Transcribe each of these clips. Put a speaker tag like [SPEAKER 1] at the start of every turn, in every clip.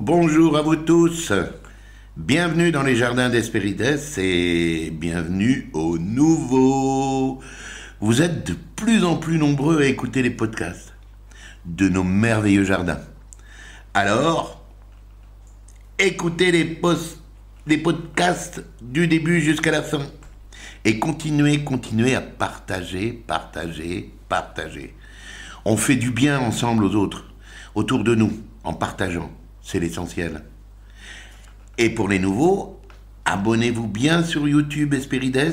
[SPEAKER 1] bonjour à vous tous. Bienvenue dans les jardins d'Hespérides et bienvenue aux nouveaux. Vous êtes de plus en plus nombreux à écouter les podcasts de nos merveilleux jardins. Alors, écoutez les podcasts du début jusqu'à la fin et continuez à partager. On fait du bien ensemble aux autres, autour de nous, en partageant. C'est l'essentiel. Et pour les nouveaux, abonnez-vous bien sur YouTube Hespérides.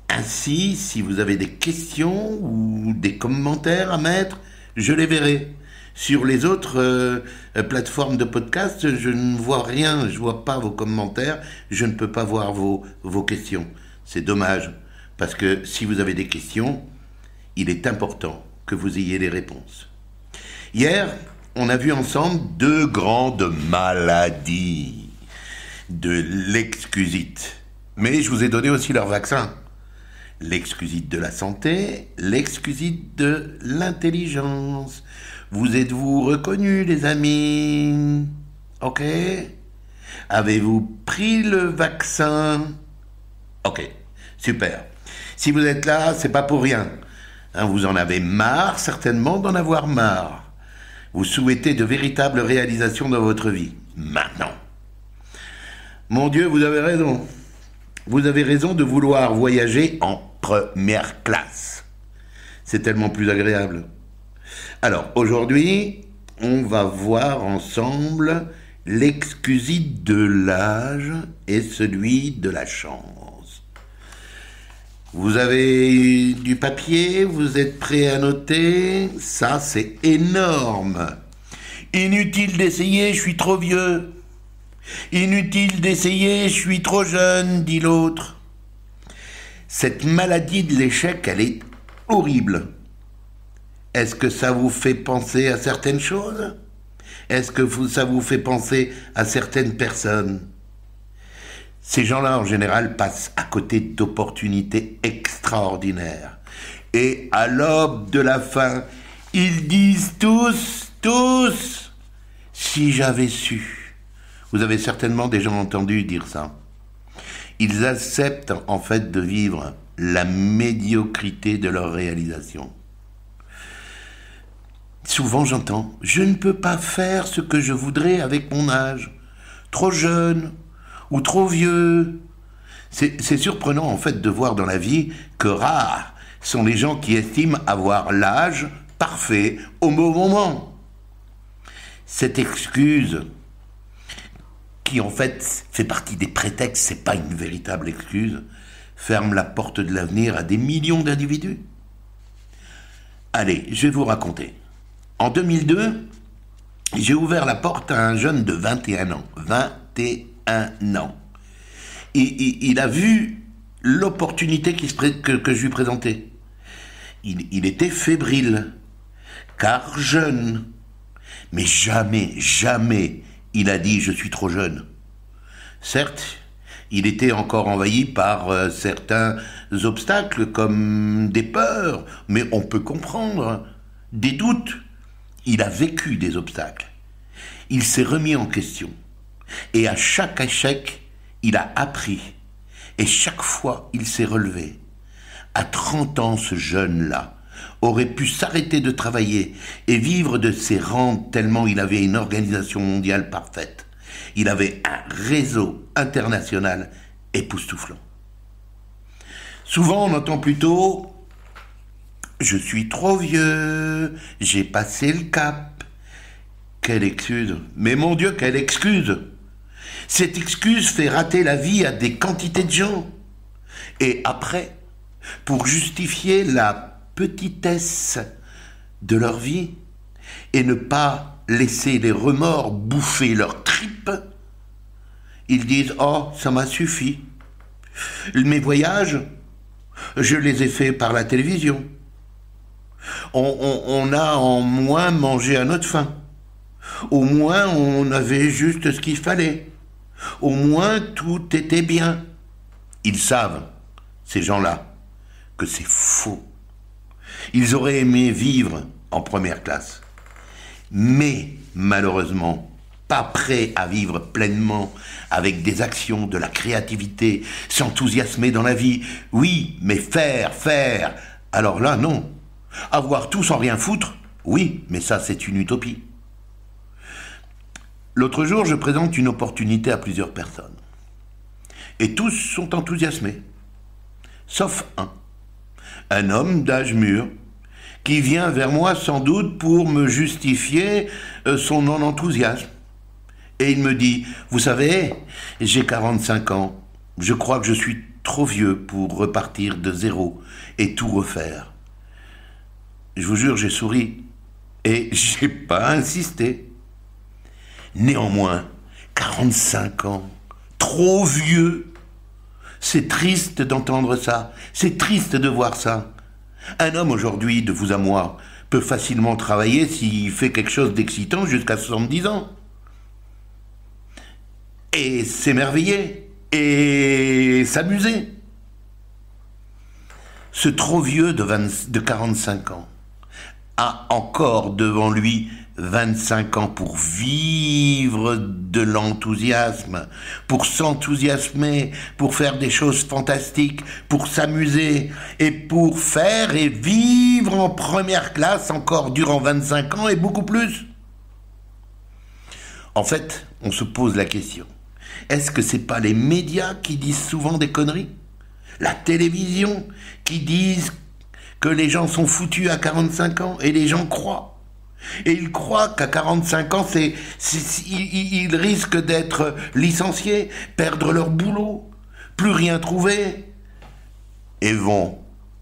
[SPEAKER 1] Ainsi, si vous avez des questions ou des commentaires à mettre, je les verrai. Sur les autres plateformes de podcast, je ne vois rien, je ne vois pas vos commentaires, je ne peux pas voir vos questions. C'est dommage, parce que si vous avez des questions, il est important que vous ayez les réponses. Hier, on a vu ensemble deux grandes maladies de l'excusite. Mais je vous ai donné aussi leur vaccin. L'excusite de la santé, l'excusite de l'intelligence. Vous êtes-vous reconnus, les amis? Ok? Avez-vous pris le vaccin? Ok, super. Si vous êtes là, c'est pas pour rien. Vous en avez marre, certainement, d'en avoir marre. Vous souhaitez de véritables réalisations dans votre vie. Maintenant. Mon Dieu, vous avez raison. Vous avez raison de vouloir voyager en première classe. C'est tellement plus agréable. Alors, aujourd'hui, on va voir ensemble l'excusite de l'âge et celui de la chance. Vous avez du papier, vous êtes prêts à noter? Ça, c'est énorme. Inutile d'essayer, je suis trop vieux. Inutile d'essayer, je suis trop jeune, dit l'autre. Cette maladie de l'échec, elle est horrible. Est-ce que ça vous fait penser à certaines choses? Est-ce que ça vous fait penser à certaines personnes? Ces gens-là, en général, passent à côté d'opportunités extraordinaires. Et à l'aube de la fin, ils disent tous, si j'avais su. Vous avez certainement déjà entendu dire ça. Ils acceptent en fait de vivre la médiocrité de leur réalisation. Souvent j'entends, je ne peux pas faire ce que je voudrais avec mon âge. Trop jeune ou trop vieux. C'est surprenant en fait de voir dans la vie que rares sont les gens qui estiment avoir l'âge parfait au bon moment. Cette excuse, qui en fait fait partie des prétextes, c'est pas une véritable excuse, ferme la porte de l'avenir à des millions d'individus. Allez, je vais vous raconter. En 2002, j'ai ouvert la porte à un jeune de 21 ans. 21 ans. Et il a vu l'opportunité que je lui présentais. Il était fébrile, car jeune. Mais jamais, il a dit « je suis trop jeune ». Certes, il était encore envahi par certains obstacles, comme des peurs, mais on peut comprendre, des doutes. Il a vécu des obstacles. Il s'est remis en question. Et à chaque échec, il a appris. Et chaque fois, il s'est relevé. À 30 ans, ce jeune-là aurait pu s'arrêter de travailler et vivre de ses rentes tellement il avait une organisation mondiale parfaite. Il avait un réseau international époustouflant. Souvent, on entend plutôt « je suis trop vieux, j'ai passé le cap ». Quelle excuse! Mais mon Dieu, quelle excuse! Cette excuse fait rater la vie à des quantités de gens. Et après, pour justifier la petitesse de leur vie et ne pas laisser les remords bouffer leurs tripes, ils disent « oh, ça m'a suffi. Mes voyages, je les ai faits par la télévision. On a en moins mangé à notre faim. Au moins, on avait juste ce qu'il fallait. Au moins, tout était bien. » Ils savent, ces gens-là, que c'est faux. Ils auraient aimé vivre en première classe. Mais, malheureusement, pas prêt à vivre pleinement avec des actions, de la créativité, s'enthousiasmer dans la vie. Oui, mais faire. Alors là, non. Avoir tout sans rien foutre, oui, mais ça, c'est une utopie. L'autre jour, je présente une opportunité à plusieurs personnes. Et tous sont enthousiasmés. Sauf un homme d'âge mûr, qui vient vers moi sans doute pour me justifier son non-enthousiasme. Et il me dit, vous savez, j'ai 45 ans, je crois que je suis trop vieux pour repartir de zéro et tout refaire. Je vous jure, j'ai souri et j'ai pas insisté. Néanmoins, 45 ans, trop vieux. C'est triste d'entendre ça, c'est triste de voir ça. Un homme aujourd'hui, de vous à moi, peut facilement travailler s'il fait quelque chose d'excitant jusqu'à 70 ans. Et s'émerveiller, et s'amuser. Ce trop vieux de 45 ans a encore devant lui 25 ans pour vivre de l'enthousiasme, pour s'enthousiasmer, pour faire des choses fantastiques, pour s'amuser et pour faire et vivre en première classe encore durant 25 ans et beaucoup plus. En fait, on se pose la question, est-ce que c'est pas les médias qui disent souvent des conneries? La télévision qui disent que les gens sont foutus à 45 ans et les gens croient. Et ils croient qu'à 45 ans, ils risquent d'être licenciés, perdre leur boulot, plus rien trouver, et vont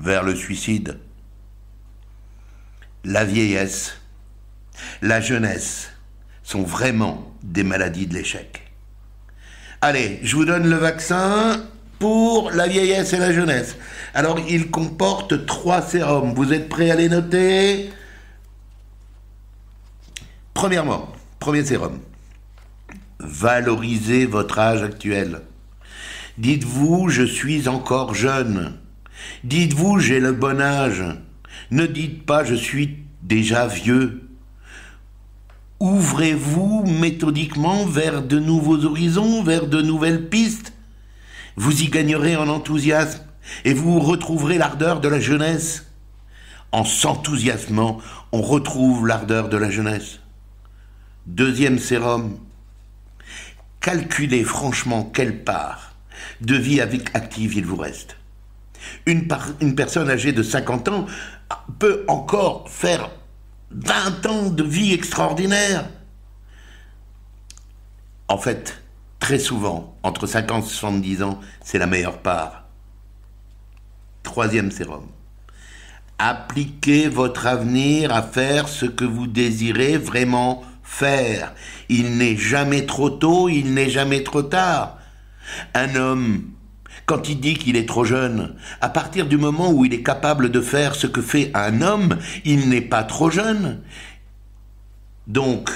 [SPEAKER 1] vers le suicide. La vieillesse, la jeunesse sont vraiment des maladies de l'échec. Allez, je vous donne le vaccin pour la vieillesse et la jeunesse. Alors, il comporte 3 sérums. Vous êtes prêts à les noter ? Premièrement, premier sérum. Valorisez votre âge actuel. Dites-vous, je suis encore jeune. Dites-vous, j'ai le bon âge. Ne dites pas, je suis déjà vieux. Ouvrez-vous méthodiquement vers de nouveaux horizons, vers de nouvelles pistes. Vous y gagnerez en enthousiasme et vous retrouverez l'ardeur de la jeunesse. En s'enthousiasmant, on retrouve l'ardeur de la jeunesse. Deuxième sérum. Calculez franchement quelle part de vie active il vous reste. Une personne âgée de 50 ans peut encore faire 20 ans de vie extraordinaire. En fait, très souvent, entre 50 et 70 ans, c'est la meilleure part. Troisième sérum. Appliquez votre avenir à faire ce que vous désirez vraiment faire. Il n'est jamais trop tôt, il n'est jamais trop tard. Un homme, quand il dit qu'il est trop jeune, à partir du moment où il est capable de faire ce que fait un homme, il n'est pas trop jeune. Donc,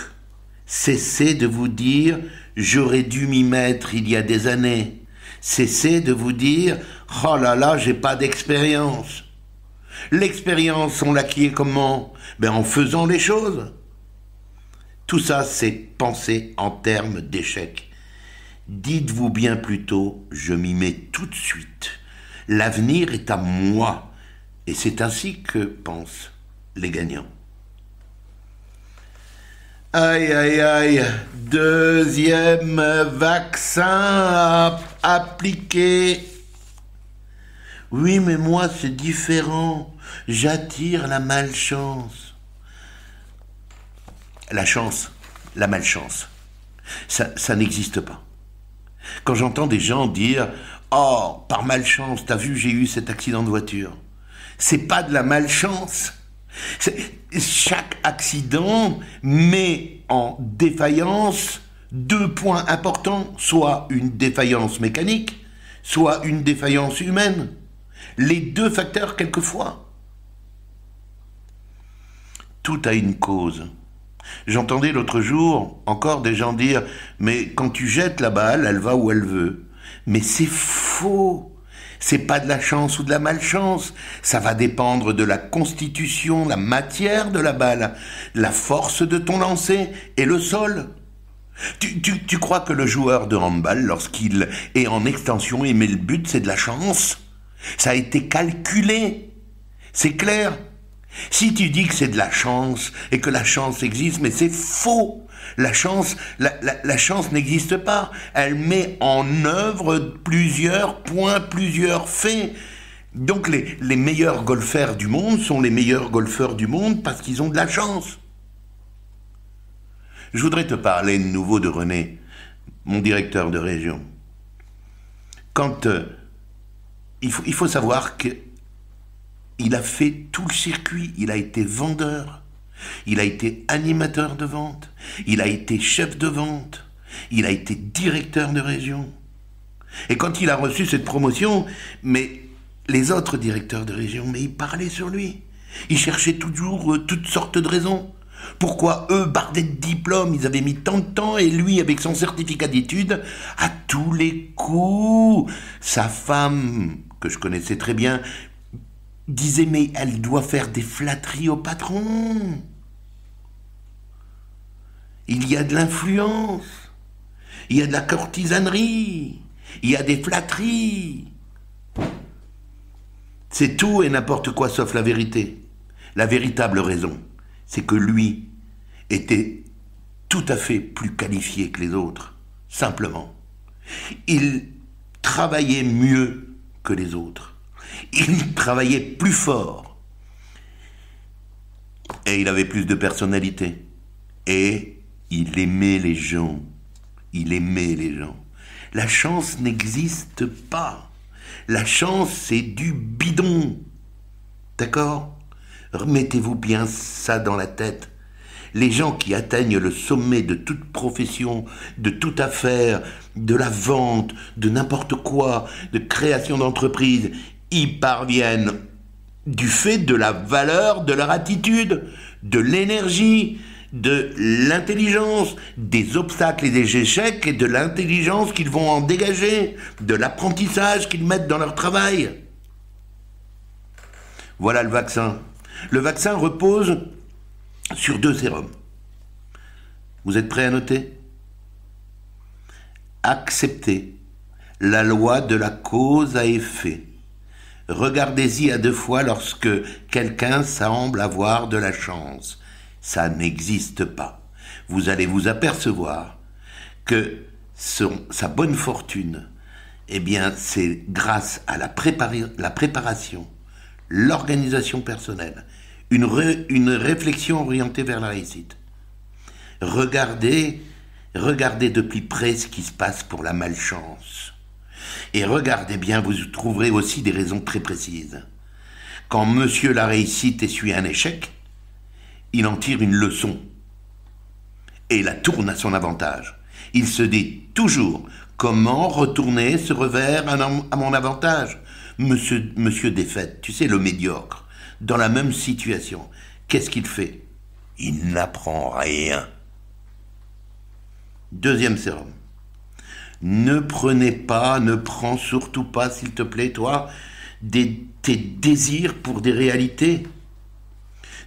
[SPEAKER 1] cessez de vous dire « j'aurais dû m'y mettre il y a des années ». Cessez de vous dire « oh là là, j'ai pas d'expérience ». L'expérience, on l'acquiert comment? En faisant les choses. Tout ça, c'est penser en termes d'échec. Dites-vous bien plutôt, je m'y mets tout de suite. L'avenir est à moi. Et c'est ainsi que pensent les gagnants. Aïe, aïe, aïe. Deuxième vaccin à appliquer. Oui, mais moi, c'est différent. J'attire la malchance. La chance, la malchance, ça n'existe pas. Quand j'entends des gens dire « Oh, par malchance, t'as vu, j'ai eu cet accident de voiture », c'est pas de la malchance. Chaque accident met en défaillance 2 points importants, soit une défaillance mécanique, soit une défaillance humaine. Les 2 facteurs quelquefois. Tout a une cause. J'entendais l'autre jour encore des gens dire « Mais quand tu jettes la balle, elle va où elle veut. » Mais c'est faux. C'est pas de la chance ou de la malchance. Ça va dépendre de la constitution, la matière de la balle, la force de ton lancer et le sol. Tu crois que le joueur de handball, lorsqu'il est en extension et met le but, c'est de la chance? Ça a été calculé. C'est clair. Si tu dis que c'est de la chance et que la chance existe, mais c'est faux. La chance n'existe pas. Elle met en œuvre plusieurs points, plusieurs faits. Donc les meilleurs golfeurs du monde sont les meilleurs golfeurs du monde parce qu'ils ont de la chance. Je voudrais te parler de nouveau de René, mon directeur de région. Quand il faut savoir qu'il a fait tout le circuit, il a été vendeur, il a été animateur de vente, il a été chef de vente, il a été directeur de région. Et quand il a reçu cette promotion, mais les autres directeurs de région, mais ils parlaient sur lui. Ils cherchaient toujours toutes sortes de raisons. Pourquoi eux, bardés de diplômes, ils avaient mis tant de temps, et lui, avec son certificat d'études, à tous les coups, sa femme, que je connaissais très bien, disait, mais elle doit faire des flatteries au patron. Il y a de l'influence, il y a de la courtisanerie, il y a des flatteries. C'est tout et n'importe quoi sauf la vérité. La véritable raison, c'est que lui était tout à fait plus qualifié que les autres, simplement. Il travaillait mieux que les autres. Il travaillait plus fort. Et il avait plus de personnalité. Et il aimait les gens. Il aimait les gens. La chance n'existe pas. La chance, c'est du bidon. D'accord ? Remettez-vous bien ça dans la tête. Les gens qui atteignent le sommet de toute profession, de toute affaire, de la vente, de n'importe quoi, de création d'entreprise, y parviennent du fait de la valeur de leur attitude, de l'énergie, de l'intelligence, des obstacles et des échecs et de l'intelligence qu'ils vont en dégager, de l'apprentissage qu'ils mettent dans leur travail. Voilà le vaccin. Le vaccin repose sur 2 sérums. Vous êtes prêts à noter? Acceptez la loi de la cause à effet. Regardez-y à 2 fois lorsque quelqu'un semble avoir de la chance. Ça n'existe pas. Vous allez vous apercevoir que sa bonne fortune, eh bien, c'est grâce à la préparation, l'organisation personnelle, une réflexion orientée vers la réussite. Regardez de plus près ce qui se passe pour la malchance. Et regardez bien, vous trouverez aussi des raisons très précises. Quand monsieur la réussite essuie un échec, il en tire une leçon et la tourne à son avantage. Il se dit toujours comment retourner ce revers à mon avantage. Monsieur défaite, tu sais, le médiocre, dans la même situation, qu'est-ce qu'il fait? Il n'apprend rien. 2e sérum. Ne prends surtout pas, s'il te plaît, toi, tes désirs pour des réalités.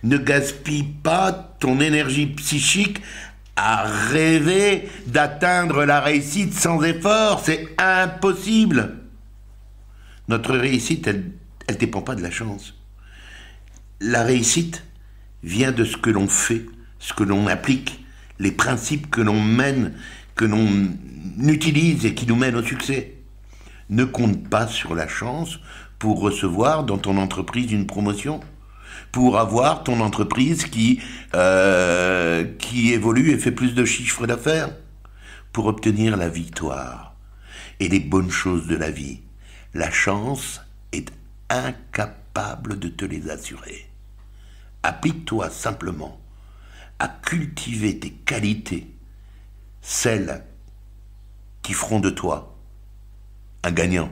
[SPEAKER 1] Ne gaspille pas ton énergie psychique à rêver d'atteindre la réussite sans effort. C'est impossible. Notre réussite, elle dépend pas de la chance. La réussite vient de ce que l'on fait, ce que l'on applique, les principes que l'on mène, que l'on utilise et qui nous mènent au succès. Ne compte pas sur la chance pour recevoir dans ton entreprise une promotion, pour avoir ton entreprise qui évolue et fait plus de chiffre d'affaires, pour obtenir la victoire et les bonnes choses de la vie. La chance est incapable de te les assurer. Applique-toi simplement à cultiver tes qualités, celles qui feront de toi un gagnant.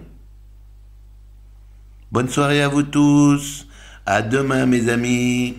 [SPEAKER 1] Bonne soirée à vous tous. À demain, mes amis.